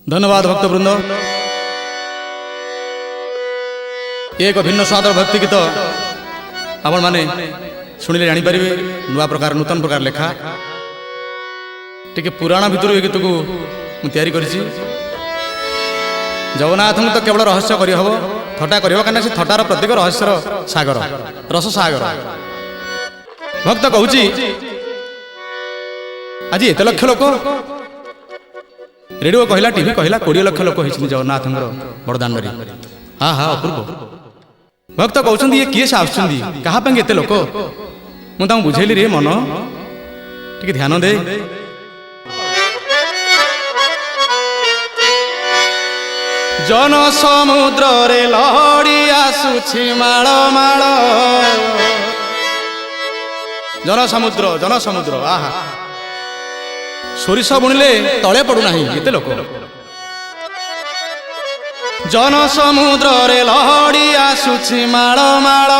धन्यवाद भक्तवृंद। एक भिन्न स्वादर भक्ति गीत आपण माने शुणिले जापर नुआ प्रकार नूतन प्रकार लेखा टे पुराण भितर ये गीत को मुझे कर जगन्नाथ तो केवल रहस्य करहब थटा कर कहीं थटार प्रत्येक रहस्यर सागर रस सागर भक्त कहूँ आज एत लक्ष लोक रेडियो कहला टीवी कहला 20 लाख लोक होती जगन्नाथ बड़दाण्ड हाँ हाँ अपूर्व भक्त कहते ये किए से आसुँच एत लोक मुझे बुझेली रे मन टे ध्यान दे जन समुद्र रे लहड़ी आसुछि माळ माळ जन समुद्र आहा सोरिष बुणिले तले पड़ुना एते लोक जन समुद्र रे लहड़ी आसुछि माळ माळ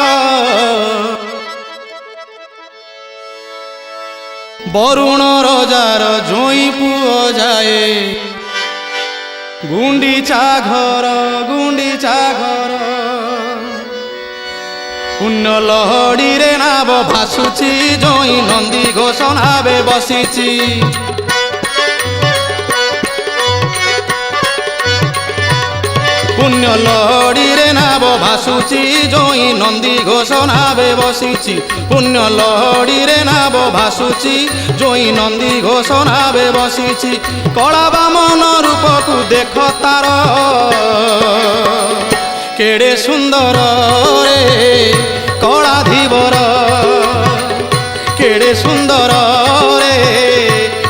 बरुण रजार जोई पुओ जाए गुंडीचा घर पुण्य लहड़ी रे नाव भासुची जोई नंदी घोष नावे बसीची पुण्य लहड़ी रे नाव भासुची जोई नंदी घोष नावे बसीची पुण्य लहड़ी रे नाव भासुची जोई नंदी घोष नावे बसीची कला बामन रूप को देख तार केड़े सुंदर रे कला धीवर केड़े सुंदर रे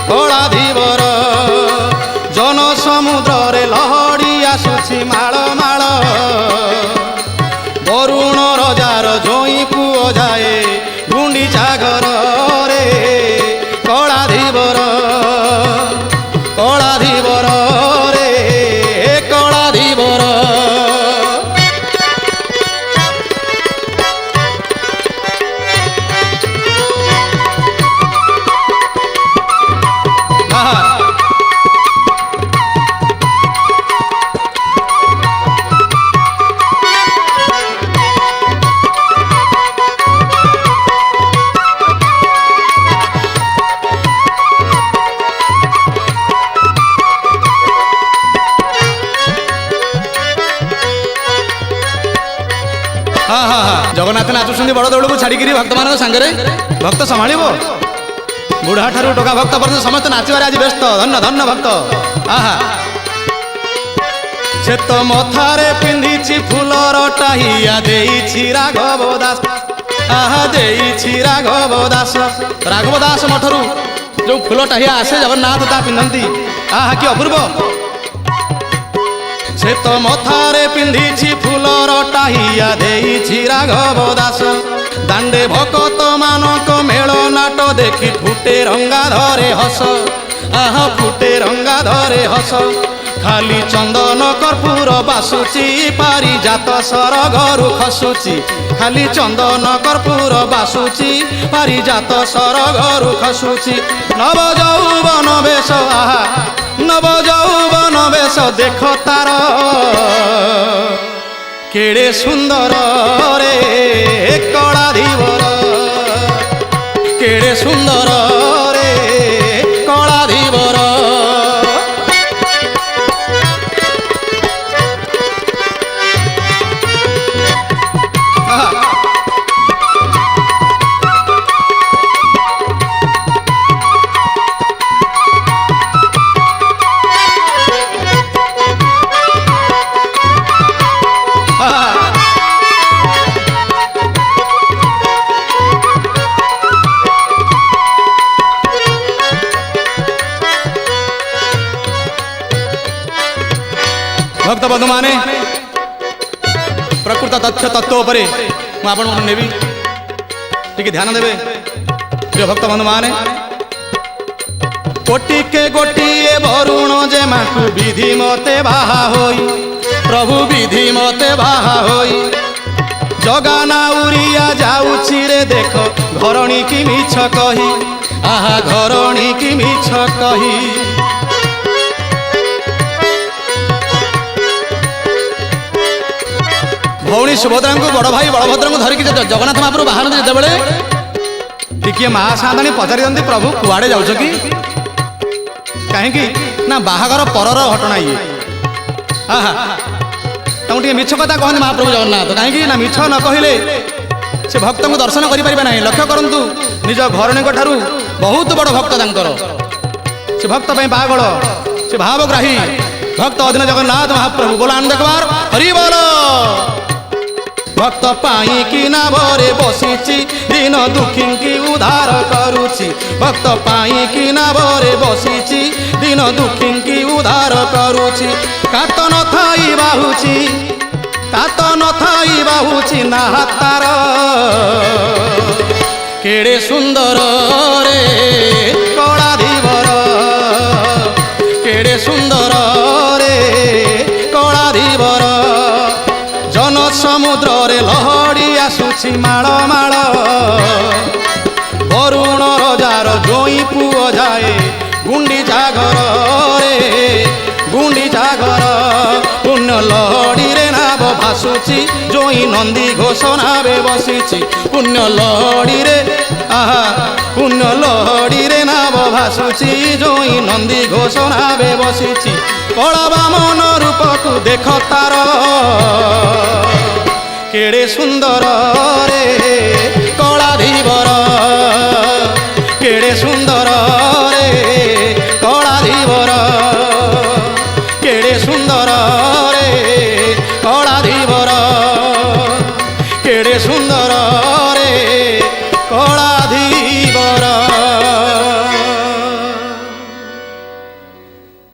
कला धीवर जन समुद्र रे लहड़ी आसुछि माळ माळ बरुण रजार जोई पुओ जाए गुंडीचा घर रे कला धीवर रे कला धीवर जगन्नाथ नाचुंट बड़ दौड़ को छाड़ी भक्त मान सांगे भक्त संभाल बुढ़ा ठार टोका भक्त पर्यटन समस्त नाचबार आज व्यस्त धन्य धन्य भक्त आहा से तो मथारे पिंधि फूलर टाहिया देइछि राघव दास आहा देइछि राघव दास मठरू जो फूल टाहिया आसे जगन्नाथ ता पिंधती आहा कि अपूर्व से तो मथारे पिंधि फूलर टाहिया देइछि राघव दास दांडे भकत मानक मेल नाट देखी फुटे रंगा धरे हस आहा फुटे रंगा धरे हस खाली चंदन कर्पूर बासुची पारिजात सर घरु खसुची खाली चंदन कर्पूर बासुची पारिजात सर घरु खसुची नव यौवन बेश आहा नव यौवन बेश देख तार केड़े सुंदर रे कला धीवर केड़े सुंदर रे कला धीवर भक्त बंधु माने प्रकृत तथ्य तत्व पर नेबी टे ध्यान देवे प्रिय भक्त बंधु माने कोटि के गोटिए वरुण जे माकु विधि मते बाहा होई प्रभु विधि मते बाहा होई जगाना उरिया जाउछि रे देख घरणी की मिछ कही आहा घरणी की मिछ कही भौणी सुभद्रा को बड़ भाई बलभद्र को धरिकी जगन्नाथ महाप्रभु बाहर जितेबाला टिके माँ साधाणी पचारि दिखती प्रभु कुआड़े जाऊछ कि कहीं ना बाहागर परर घटना ये तुम मिछ कथा कहते महाप्रभु जगन्नाथ कहीं ना मिछ न कहले से भक्त को दर्शन करें ना। लक्ष्य करूँ निज घरणी ठारू बहुत बड़ भक्त तांकर से भक्त पागल से भावग्राही भक्त अधीन जगन्नाथ महाप्रभु बोला आनंद कुमार हरि बोल। भक्त पाई कि ना भरे बसीची दिन दुखी की उद्धार करुची भक्त पाई कि ना भरे बसीची दिन दुखी की उद्धार करुची कात न थाई बाहुची कात न थाई बाहुची ना हातार केड़े सुंदर रे कलाधीवर केड़े सुंदर रे कलाधीवर जन समुद्र रे लहड़ी आसुची माଳ माଳ वरुण रजार जोई पुओ जाए गुंडीचा घर रे गुंडीचा घर पुण्य लहड़ी रे नाव भासुची जोई नंदी घोष नावे बसीची पुण्य लहड़ी रे आहा पुण्य लहड़ी रे नाव भासुची जोई नंदी घोष नावे बसीची कला बामन रूप को देख तार केड़े सुंदर रे कलाधीवर केड़े सुंदर रे कलाधीवर।